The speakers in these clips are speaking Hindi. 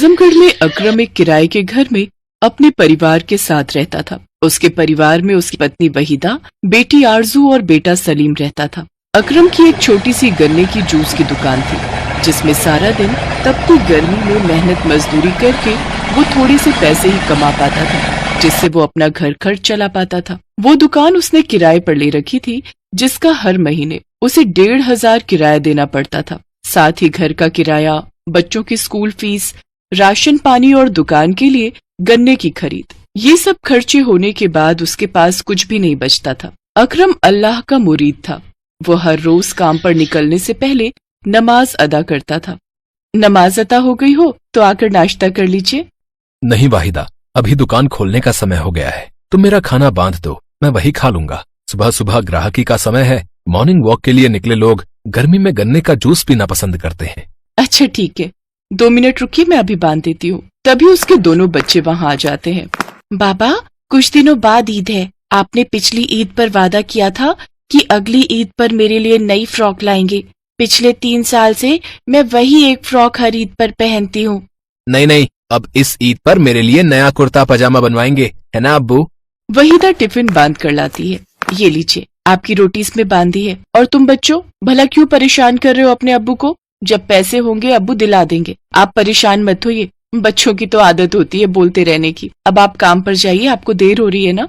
आजमगढ़ में अकरम एक किराए के घर में अपने परिवार के साथ रहता था। उसके परिवार में उसकी पत्नी वहीदा, बेटी आरजू और बेटा सलीम रहता था। अकरम की एक छोटी सी गन्ने की जूस की दुकान थी, जिसमें सारा दिन तपती गर्मी में मेहनत मजदूरी करके वो थोड़े से पैसे ही कमा पाता था, जिससे वो अपना घर खर्च चला पाता था। वो दुकान उसने किराए पर ले रखी थी, जिसका हर महीने उसे 1,500 किराया देना पड़ता था। साथ ही घर का किराया, बच्चों की स्कूल फीस, राशन पानी और दुकान के लिए गन्ने की खरीद, ये सब खर्चे होने के बाद उसके पास कुछ भी नहीं बचता था। अकरम अल्लाह का मुरीद था। वो हर रोज काम पर निकलने से पहले नमाज अदा करता था। नमाज अदा हो गई हो तो आकर नाश्ता कर लीजिए। नहीं वाहिदा, अभी दुकान खोलने का समय हो गया है। तुम मेरा खाना बांध दो, मैं वही खा लूंगा। सुबह सुबह ग्राहकी का समय है। मॉर्निंग वॉक के लिए निकले लोग गर्मी में गन्ने का जूस पीना पसंद करते हैं। अच्छा ठीक है, 2 मिनट रुकिए, मैं अभी बांध देती हूँ। तभी उसके दोनों बच्चे वहाँ आ जाते हैं। बाबा, कुछ दिनों बाद ईद है। आपने पिछली ईद पर वादा किया था कि अगली ईद पर मेरे लिए नई फ्रॉक लाएंगे। पिछले 3 साल से मैं वही एक फ्रॉक हर ईद पर पहनती हूँ। नहीं, अब इस ईद पर मेरे लिए नया कुर्ता पजामा बनवाएंगे, है ना अब्बू? वहीदा टिफिन बांध कर लाती है। ये लीजिए, आपकी रोटी इसमें बांधी है। और तुम बच्चों, भला क्यों परेशान कर रहे हो अपने अब्बू को? जब पैसे होंगे अब्बू दिला देंगे, आप परेशान मत होइए। बच्चों की तो आदत होती है बोलते रहने की। अब आप काम पर जाइए, आपको देर हो रही है ना।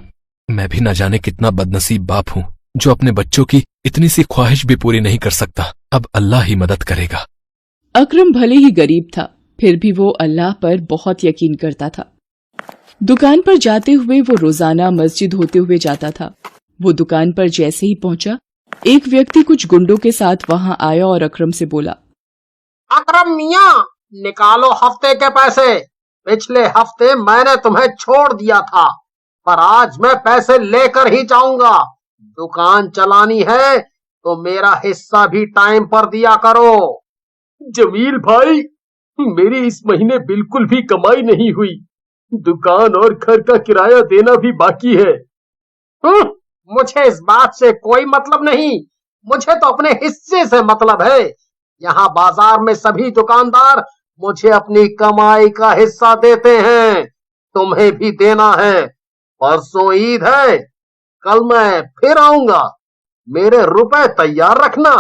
मैं भी न जाने कितना बदनसीब बाप हूँ जो अपने बच्चों की इतनी सी ख्वाहिश भी पूरी नहीं कर सकता। अब अल्लाह ही मदद करेगा। अकरम भले ही गरीब था, फिर भी वो अल्लाह पर बहुत यकीन करता था। दुकान पर जाते हुए वो रोजाना मस्जिद होते हुए जाता था। वो दुकान पर जैसे ही पहुंचा, एक व्यक्ति कुछ गुंडों के साथ वहां आया और अकरम से बोला, अकरम मियाँ, निकालो हफ्ते के पैसे। पिछले हफ्ते मैंने तुम्हें छोड़ दिया था, पर आज मैं पैसे लेकर ही जाऊंगा। दुकान चलानी है तो मेरा हिस्सा भी टाइम पर दिया करो। जमील भाई, मेरी इस महीने बिल्कुल भी कमाई नहीं हुई। दुकान और घर का किराया देना भी बाकी है। मुझे इस बात से कोई मतलब नहीं, मुझे तो अपने हिस्से से मतलब है। यहाँ बाजार में सभी दुकानदार मुझे अपनी कमाई का हिस्सा देते हैं, तुम्हें भी देना है। परसों ईद है, कल मैं फिर आऊंगा, मेरे रुपए तैयार रखना।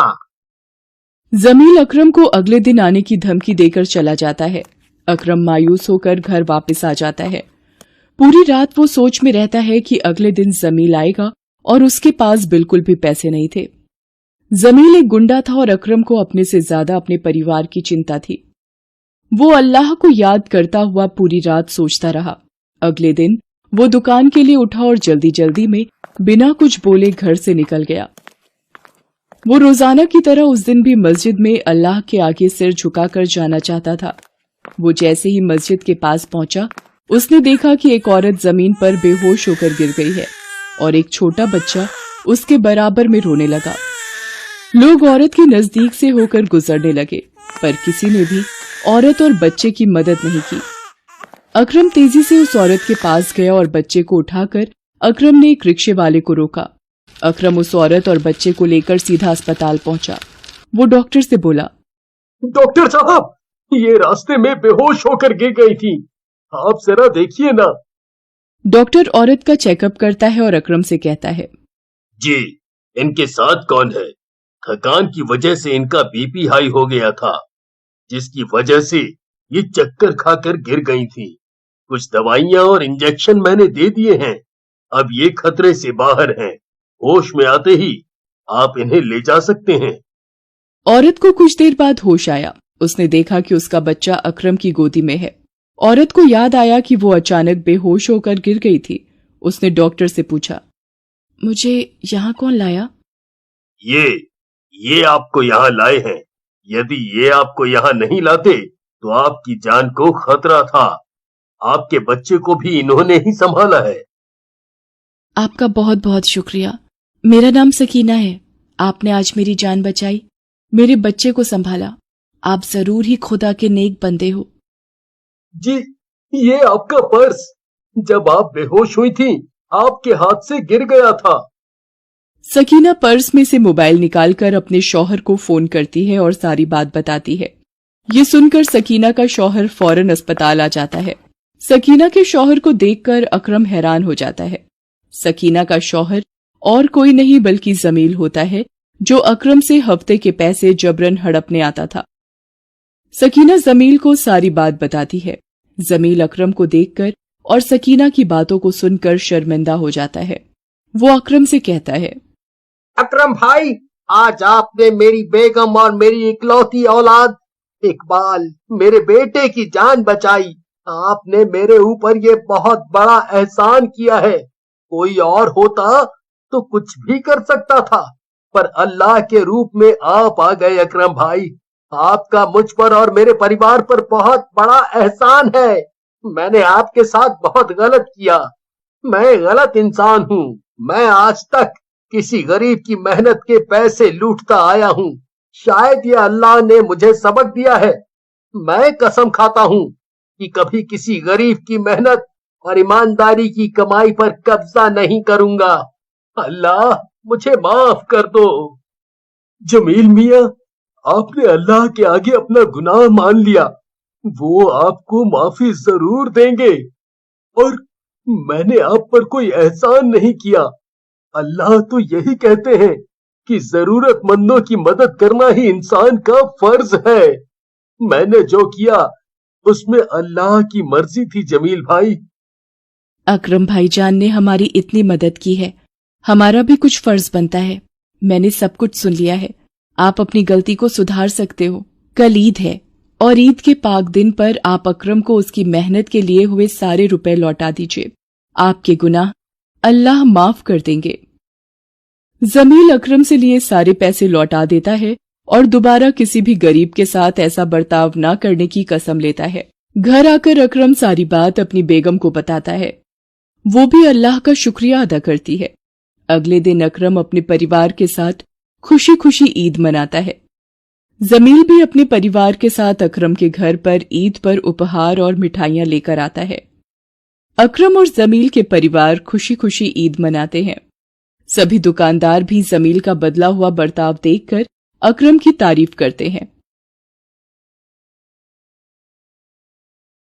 जमील अकरम को अगले दिन आने की धमकी देकर चला जाता है। अकरम मायूस होकर घर वापस आ जाता है। पूरी रात वो सोच में रहता है कि अगले दिन जमील आएगा और उसके पास बिल्कुल भी पैसे नहीं थे। जमील एक गुंडा था और अकरम को अपने से ज्यादा अपने परिवार की चिंता थी। वो अल्लाह को याद करता हुआ पूरी रात सोचता रहा। अगले दिन वो दुकान के लिए उठा और जल्दी जल्दी में बिना कुछ बोले घर से निकल गया। वो रोजाना की तरह उस दिन भी मस्जिद में अल्लाह के आगे सिर झुकाकर जाना चाहता था। वो जैसे ही मस्जिद के पास पहुंचा, उसने देखा कि एक औरत जमीन पर बेहोश होकर गिर गई है और एक छोटा बच्चा उसके बराबर में रोने लगा। लोग औरत के नजदीक से होकर गुजरने लगे, पर किसी ने भी औरत और बच्चे की मदद नहीं की। अकरम तेजी से उस औरत के पास गया और बच्चे को उठाकर अकरम ने एक रिक्शे वाले को रोका। अकरम उस औरत और बच्चे को लेकर सीधा अस्पताल पहुंचा। वो डॉक्टर से बोला, डॉक्टर साहब, ये रास्ते में बेहोश होकर गिर गई थी, आप जरा देखिए ना। डॉक्टर औरत का चेकअप करता है और अकरम से कहता है, जी, इनके साथ कौन है? थकान की वजह से इनका बीपी हाई हो गया था, जिसकी वजह से ये चक्कर खाकर गिर गई थी। कुछ दवाइयां और इंजेक्शन मैंने दे दिए हैं, अब ये खतरे से बाहर हैं। होश में आते ही आप इन्हें ले जा सकते हैं। औरत को कुछ देर बाद होश आया। उसने देखा कि उसका बच्चा अकरम की गोदी में है। औरत को याद आया कि वो अचानक बेहोश होकर गिर गई थी। उसने डॉक्टर से पूछा, मुझे यहाँ कौन लाया? ये आपको यहाँ लाए हैं। यदि ये आपको यहाँ नहीं लाते तो आपकी जान को खतरा था। आपके बच्चे को भी इन्होंने ही संभाला है। आपका बहुत बहुत शुक्रिया। मेरा नाम सकीना है। आपने आज मेरी जान बचाई, मेरे बच्चे को संभाला। आप जरूर ही खुदा के नेक बंदे हो। जी, ये आपका पर्स जब आप बेहोश हुई थी आपके हाथ से गिर गया था। सकीना पर्स में से मोबाइल निकालकर अपने शौहर को फोन करती है और सारी बात बताती है। ये सुनकर सकीना का शौहर फौरन अस्पताल आ जाता है। सकीना के शौहर को देखकर अकरम हैरान हो जाता है। सकीना का शौहर और कोई नहीं बल्कि जमील होता है, जो अकरम से हफ्ते के पैसे जबरन हड़पने आता था। सकीना जमील को सारी बात बताती है। जमील अकरम को देखकर और सकीना की बातों को सुनकर शर्मिंदा हो जाता है। वो अकरम से कहता है, अकरम भाई, आज आपने मेरी बेगम और मेरी इकलौती औलाद इकबाल, मेरे बेटे की जान बचाई। आपने मेरे ऊपर ये बहुत बड़ा एहसान किया है। कोई और होता तो कुछ भी कर सकता था, पर अल्लाह के रूप में आप आ गए अकरम भाई। आपका मुझ पर और मेरे परिवार पर बहुत बड़ा एहसान है। मैंने आपके साथ बहुत गलत किया। मैं गलत इंसान हूँ। मैं आज तक किसी गरीब की मेहनत के पैसे लूटता आया हूँ। शायद ये अल्लाह ने मुझे सबक दिया है। मैं कसम खाता हूँ कि कभी किसी गरीब की मेहनत और ईमानदारी की कमाई पर कब्जा नहीं करूंगा। अल्लाह मुझे माफ कर दो। जमील मियां, आपने अल्लाह के आगे अपना गुनाह मान लिया। वो आपको माफी जरूर देंगे। और मैंने आप पर कोई एहसान नहीं किया। अल्लाह तो यही कहते हैं कि जरूरतमंदों की मदद करना ही इंसान का फर्ज है। मैंने जो किया उसमें अल्लाह की मर्जी थी जमील भाई। अकरम भाईजान ने हमारी इतनी मदद की है, हमारा भी कुछ फर्ज बनता है। मैंने सब कुछ सुन लिया है। आप अपनी गलती को सुधार सकते हो। कल ईद है और ईद के पाक दिन पर आप अकरम को उसकी मेहनत के लिए हुए सारे रुपए लौटा दीजिए। आपके गुनाह अल्लाह माफ कर देंगे। जमील अकरम से लिए सारे पैसे लौटा देता है और दोबारा किसी भी गरीब के साथ ऐसा बर्ताव न करने की कसम लेता है। घर आकर अकरम सारी बात अपनी बेगम को बताता है। वो भी अल्लाह का शुक्रिया अदा करती है। अगले दिन अकरम अपने परिवार के साथ खुशी खुशी ईद मनाता है। जमील भी अपने परिवार के साथ अकरम के घर पर ईद पर उपहार और मिठाइयां लेकर आता है। अकरम और जमील के परिवार खुशी खुशी ईद मनाते हैं। सभी दुकानदार भी जमील का बदला हुआ बर्ताव देखकर अकरम की तारीफ करते हैं।